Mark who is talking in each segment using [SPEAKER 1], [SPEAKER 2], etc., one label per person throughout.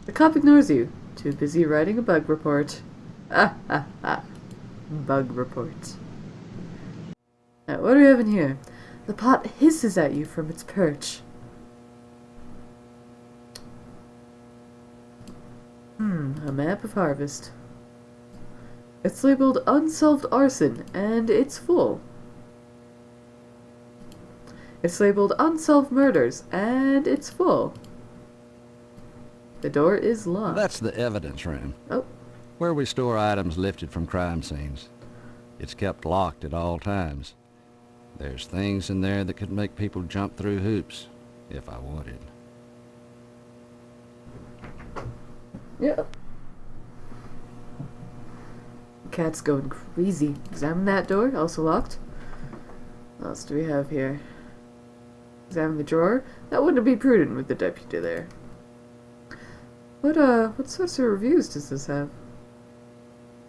[SPEAKER 1] The cop ignores you. Too busy writing a bug report. Ah, ah, ah. Bug report. Now, what do we have in here? The pot hisses at you from its perch. A map of harvest. It's labeled unsolved arson, and it's full. It's labeled unsolved murders, and it's full. The door is locked.
[SPEAKER 2] That's the evidence room.
[SPEAKER 1] Oh.
[SPEAKER 2] Where we store items lifted from crime scenes. It's kept locked at all times. There's things in there that could make people jump through hoops, if I wanted.
[SPEAKER 1] Yep. Cat's going crazy. Examine that door, also locked. What else do we have here? Examine the drawer. That wouldn't be prudent with the deputy there. What sorts of reviews does this have?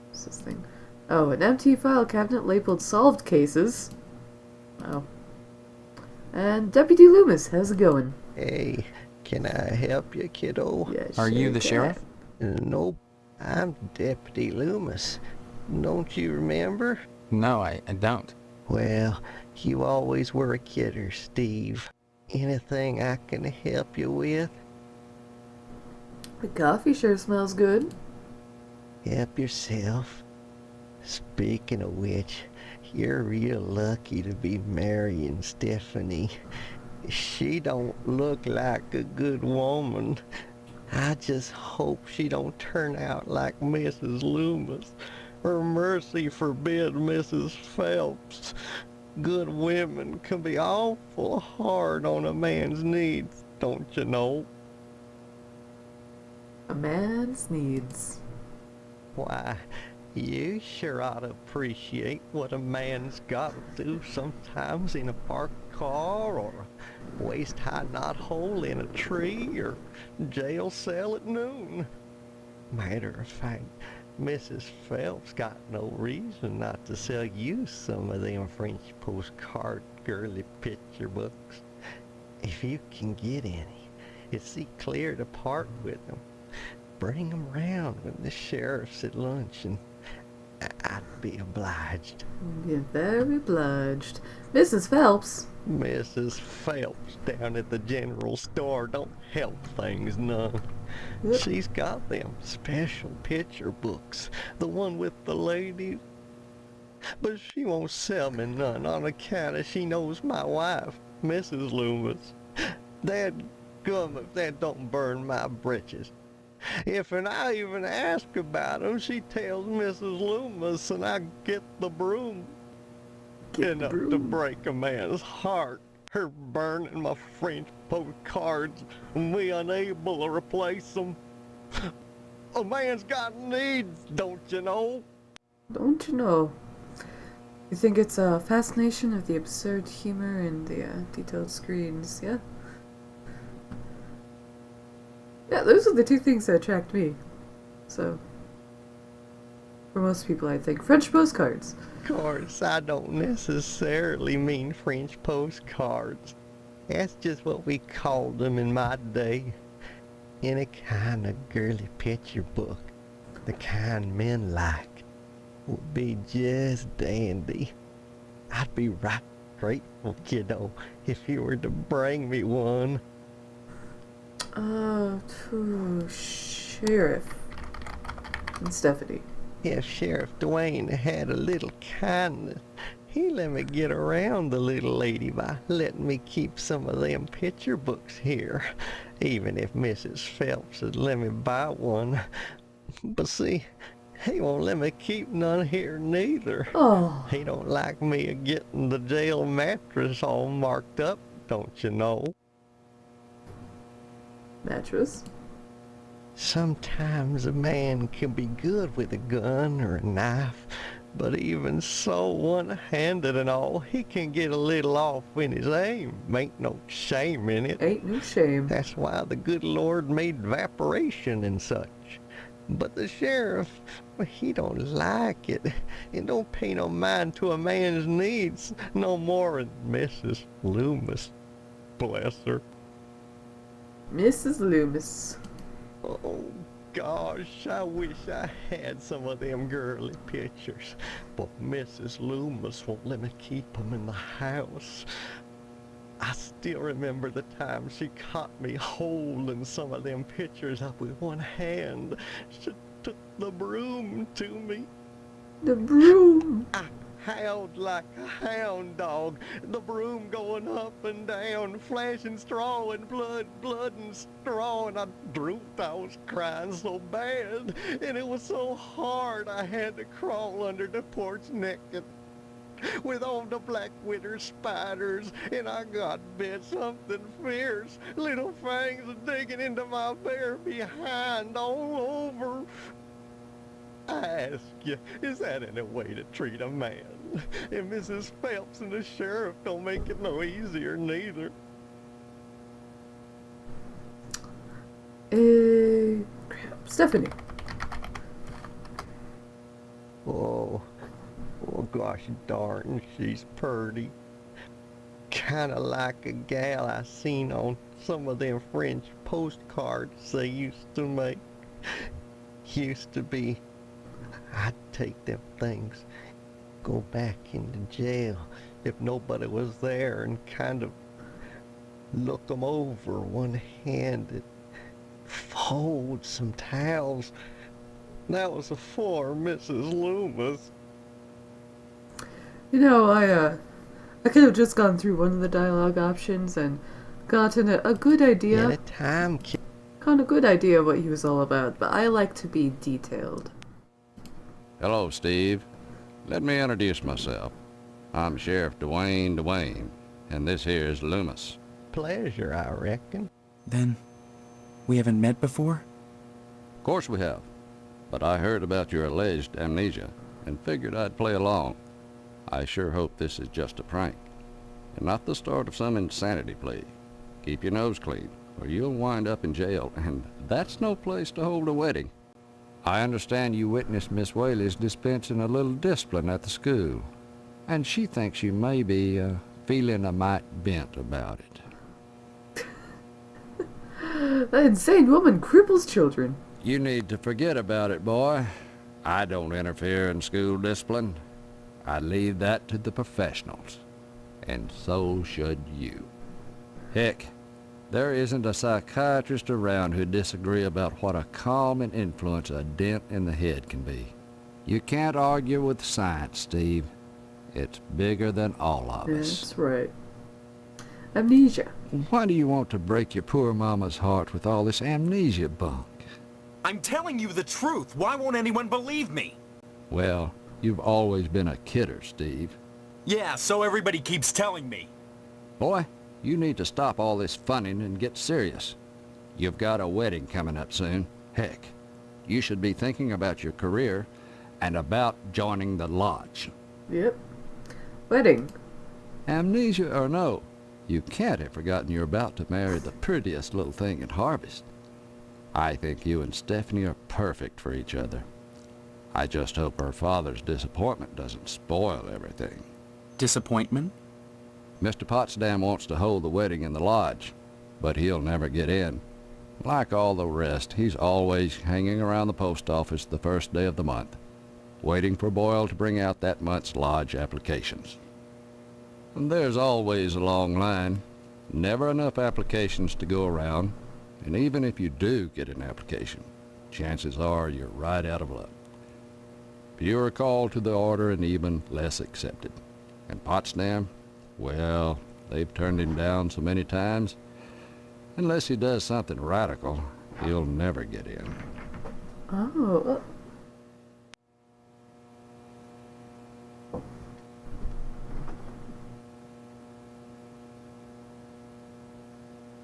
[SPEAKER 1] What's this thing? Oh, an empty file cabinet labeled solved cases. Oh. And Deputy Loomis, how's it going?
[SPEAKER 3] Hey, can I help you, kiddo?
[SPEAKER 1] Yeah,
[SPEAKER 4] Are you the
[SPEAKER 1] can.
[SPEAKER 4] sheriff?
[SPEAKER 3] Nope, I'm Deputy Loomis. Don't you remember?
[SPEAKER 4] No, I don't.
[SPEAKER 3] Well, you always were a kidder, Steve. Anything I can help you with?
[SPEAKER 1] The coffee sure smells good.
[SPEAKER 3] Help yourself. Speaking of which, you're real lucky to be marrying Stephanie. She don't look like a good woman. I just hope she don't turn out like Mrs. Loomis, or mercy forbid Mrs. Phelps. Good women can be awful hard on a man's needs, don't you know?
[SPEAKER 1] A man's needs.
[SPEAKER 3] Why, you sure ought to appreciate what a man's got to do sometimes in a parked car, or a waist-high knothole in a tree, or jail cell at noon. Matter of fact, Mrs. Phelps got no reason not to sell you some of them French postcard girly picture books. If you can get any, it's see clear to part with them. Bring 'em round when the sheriff's at lunch, and I'd be obliged.
[SPEAKER 1] You're very obliged. Mrs. Phelps.
[SPEAKER 3] Mrs. Phelps down at the general store don't help things none.
[SPEAKER 1] Yep.
[SPEAKER 3] She's got them special picture books, the one with the ladies. But she won't sell me none on account of she knows my wife, Mrs. Loomis. Dadgum if that don't burn my britches. If I even ask about 'em, she tells Mrs. Loomis, and I get the broom. Enough to break a man's heart. Her burning my French postcards and me unable to replace them. A man's got needs, don't you know?
[SPEAKER 1] Don't you know? You think it's a fascination of the absurd humor and the detailed screens, yeah? Yeah, those are the two things that attract me. So, for most people, I think French postcards.
[SPEAKER 3] Of course, I don't necessarily mean French postcards. That's just what we called them in my day. Any kind of girly picture book, the kind men like, would be just dandy. I'd be right grateful, kiddo, if you were to bring me one.
[SPEAKER 1] To Sheriff and Stephanie.
[SPEAKER 3] If Sheriff Dwayne had a little kindness, he let me get around the little lady by letting me keep some of them picture books here, even if Mrs. Phelps would let me buy one. But see, he won't let me keep none here neither.
[SPEAKER 1] Oh.
[SPEAKER 3] He don't like me getting the jail mattress all marked up, don't you know?
[SPEAKER 1] Mattress.
[SPEAKER 3] Sometimes a man can be good with a gun or a knife, but even so, one-handed and all, he can get a little off in his aim. Ain't no shame in it.
[SPEAKER 1] Ain't no shame.
[SPEAKER 3] That's why the good Lord made evaporation and such. But the sheriff, he don't like it, and don't pay no mind to a man's needs no more than Mrs. Loomis. Bless her.
[SPEAKER 1] Mrs. Loomis.
[SPEAKER 3] Oh, gosh, I wish I had some of them girly pictures. But Mrs. Loomis won't let me keep 'em in the house. I still remember the time she caught me holding some of them pictures up with one hand. She took the broom to me.
[SPEAKER 1] The broom.
[SPEAKER 3] I howled like a hound dog, the broom going up and down, flashing straw and blood, blood and straw, and I drooped. I was crying so bad, and it was so hard I had to crawl under the porch naked with all the black winter spiders, and I got bit something fierce, little fangs digging into my bare behind all over. I ask you, is that any way to treat a man? And Mrs. Phelps and the sheriff don't make it no easier neither.
[SPEAKER 1] Crap. Stephanie.
[SPEAKER 3] Oh gosh darn, she's purty. Kinda like a gal I seen on some of them French postcards they used to make. Used to be, I'd take them things, go back into jail if nobody was there and kind of look 'em over one-handed, fold some towels. That was afore Mrs. Loomis.
[SPEAKER 1] You know, I could have just gone through one of the dialogue options and gotten a good idea.
[SPEAKER 3] Anytime, kid.
[SPEAKER 1] Kind of good idea what he was all about, but I like to be detailed.
[SPEAKER 2] Hello, Steve. Let me introduce myself. I'm Sheriff Dwayne, and this here's Loomis.
[SPEAKER 3] Pleasure, I reckon.
[SPEAKER 4] Then, we haven't met before?
[SPEAKER 2] Of course we have, but I heard about your alleged amnesia and figured I'd play along. I sure hope this is just a prank, and not the start of some insanity plea. Keep your nose clean, or you'll wind up in jail, and that's no place to hold a wedding. I understand you witnessed Miss Whaley's dispensing a little discipline at the school, and she thinks you may be feeling a mite bent about it.
[SPEAKER 1] That insane woman cripples children.
[SPEAKER 2] You need to forget about it, boy. I don't interfere in school discipline. I leave that to the professionals, and so should you. Heck, there isn't a psychiatrist around who'd disagree about what a calming influence a dent in the head can be. You can't argue with science, Steve. It's bigger than all of us.
[SPEAKER 1] That's right. Amnesia.
[SPEAKER 2] Why do you want to break your poor mama's heart with all this amnesia bunk?
[SPEAKER 5] I'm telling you the truth. Why won't anyone believe me?
[SPEAKER 2] Well, you've always been a kidder, Steve.
[SPEAKER 5] Yeah, so everybody keeps telling me.
[SPEAKER 2] Boy, you need to stop all this funning and get serious. You've got a wedding coming up soon. Heck, you should be thinking about your career and about joining the lodge.
[SPEAKER 1] Yep. Wedding.
[SPEAKER 2] Amnesia or no, you can't have forgotten you're about to marry the prettiest little thing in Harvest. I think you and Stephanie are perfect for each other. I just hope her father's disappointment doesn't spoil everything.
[SPEAKER 4] Disappointment?
[SPEAKER 2] Mr. Potsdam wants to hold the wedding in the lodge, but he'll never get in. Like all the rest, he's always hanging around the post office the first day of the month, waiting for Boyle to bring out that month's lodge applications. And there's always a long line, never enough applications to go around, and even if you do get an application, chances are you're right out of luck. Fewer called to the order and even less accepted. And Potsdam, well, they've turned him down so many times, unless he does something radical, he'll never get in.
[SPEAKER 1] Oh.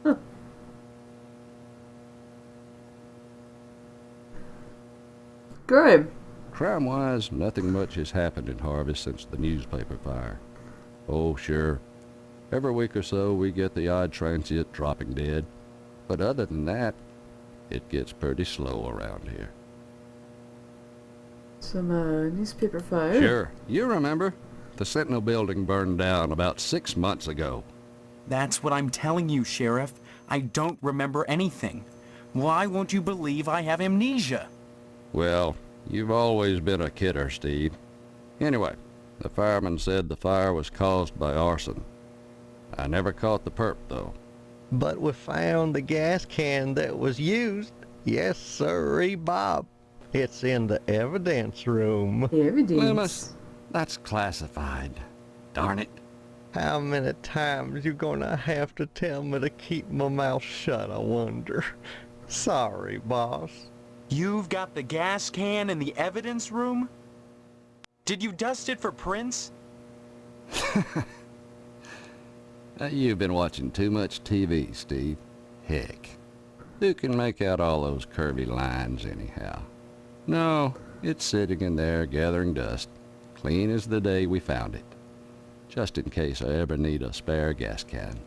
[SPEAKER 1] Huh. Good.
[SPEAKER 2] Crime-wise, nothing much has happened in Harvest since the newspaper fire. Oh, sure. Every week or so we get the odd transient dropping dead. But other than that, it gets pretty slow around here.
[SPEAKER 1] Some newspaper fire.
[SPEAKER 2] Sure. You remember? The Sentinel building burned down about 6 months ago.
[SPEAKER 4] That's what I'm telling you, Sheriff. I don't remember anything. Why won't you believe I have amnesia?
[SPEAKER 2] Well, you've always been a kidder, Steve. Anyway, the fireman said the fire was caused by arson. I never caught the perp, though.
[SPEAKER 3] But we found the gas can that was used. Yes, sirree, Bob. It's in the evidence room.
[SPEAKER 1] The evidence.
[SPEAKER 2] Loomis, that's classified. Darn it.
[SPEAKER 3] How many times you gonna have to tell me to keep my mouth shut, I wonder? Sorry, boss.
[SPEAKER 4] You've got the gas can in the evidence room? Did you dust it for prints?
[SPEAKER 2] You've been watching too much TV, Steve. Heck, who can make out all those curvy lines anyhow? No, it's sitting in there gathering dust, clean as the day we found it. Just in case I ever need a spare gas can.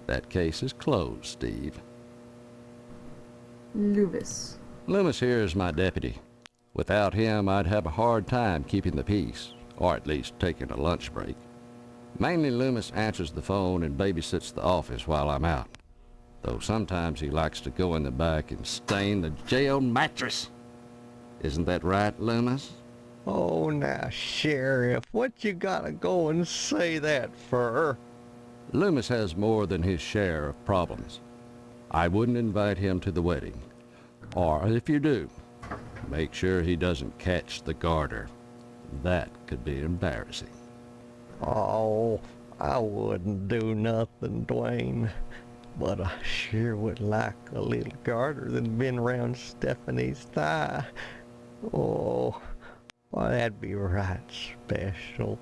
[SPEAKER 2] That case is closed, Steve.
[SPEAKER 1] Loomis.
[SPEAKER 2] Loomis here is my deputy. Without him, I'd have a hard time keeping the peace, or at least taking a lunch break. Mainly Loomis answers the phone and babysits the office while I'm out. Though sometimes he likes to go in the back and stain the jail mattress. Isn't that right, Loomis?
[SPEAKER 3] Oh, now, Sheriff, what you gotta go and say that for?
[SPEAKER 2] Loomis has more than his share of problems. I wouldn't invite him to the wedding. Or if you do, make sure he doesn't catch the garter. That could be embarrassing.
[SPEAKER 3] Oh, I wouldn't do nothing, Dwayne. But I sure would like a little garter than been around Stephanie's thigh. Oh, well, that'd be right special.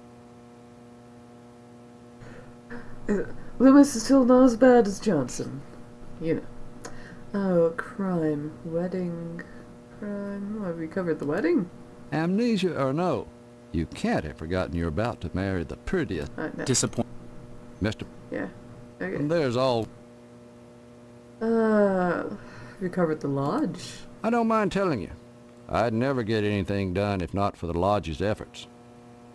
[SPEAKER 1] Loomis is still not as bad as Johnson. You know. Oh, crime. Wedding. Crime. Have we covered the wedding?
[SPEAKER 2] Amnesia or no, you can't have forgotten you're about to marry the prettiest.
[SPEAKER 1] No.
[SPEAKER 4] Disappoint.
[SPEAKER 2] Mr.
[SPEAKER 1] Yeah. Okay.
[SPEAKER 2] There's all...
[SPEAKER 1] Have we covered the lodge?
[SPEAKER 2] I don't mind telling you, I'd never get anything done if not for the lodge's efforts.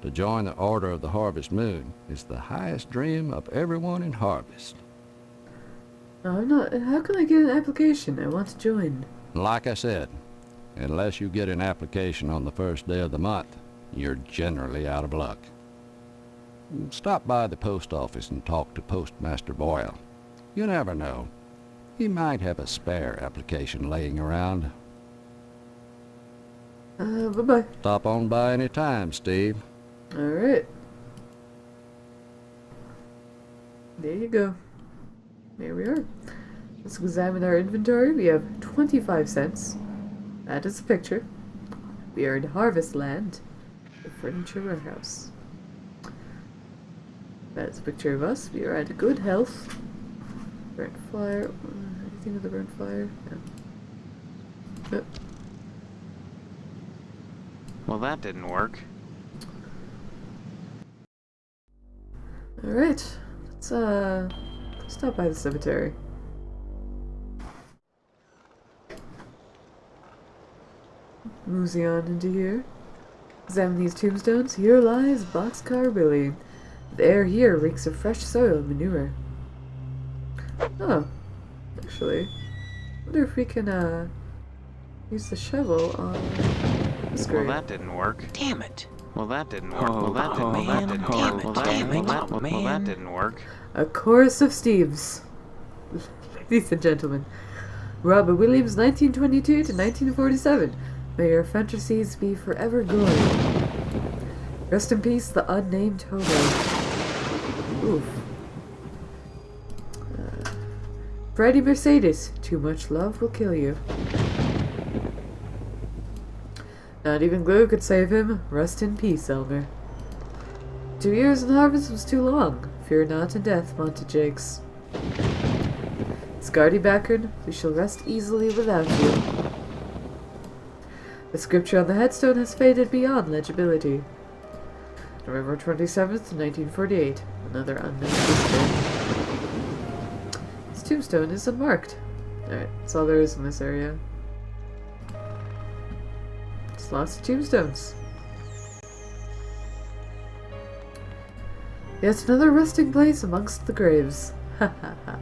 [SPEAKER 2] To join the Order of the Harvest Moon is the highest dream of everyone in Harvest.
[SPEAKER 1] No, I'm not. How can I get an application? I want to join.
[SPEAKER 2] Like I said, unless you get an application on the first day of the month, you're generally out of luck. Stop by the post office and talk to Postmaster Boyle. You never know. He might have a spare application laying around.
[SPEAKER 1] Bye-bye.
[SPEAKER 2] Stop on by any time, Steve.
[SPEAKER 1] Alright. There you go. There we are. Let's examine our inventory. We have 25 cents. That is a picture. We are in Harvest Land, the furniture warehouse. That is a picture of us. We are at good health. Burnt flyer. Anything with the burnt flyer? No. Oh.
[SPEAKER 6] Well, that didn't work.
[SPEAKER 1] Alright. Let's stop by the cemetery. Mosey on into here. Examine these tombstones. Here lies Boxcar Billy. The air here reeks of fresh soil and manure. Oh, actually, I wonder if we can use the shovel on this grave.
[SPEAKER 6] Well, that didn't work.
[SPEAKER 7] Damn it.
[SPEAKER 6] Well, that didn't work. Well, that didn't. Well, that didn't work. Well, that didn't work.
[SPEAKER 1] A chorus of Steves. Ladies and gentlemen. Robert Williams, 1922 to 1947. May your fantasies be forever glowing. Rest in peace, the unnamed hobo. Oof. Freddie Mercedes. Too much love will kill you. Not even glue could save him. Rest in peace, Elmer. 2 years in Harvest was too long. Fear not in death, Monty Jakes. Scardy Backern, we shall rest easily without you. The scripture on the headstone has faded beyond legibility. November 27th, 1948. Another unknown visitor. This tombstone is unmarked. Alright, that's all there is in this area. Just lots of tombstones. Yet another resting place amongst the graves. Ha ha ha.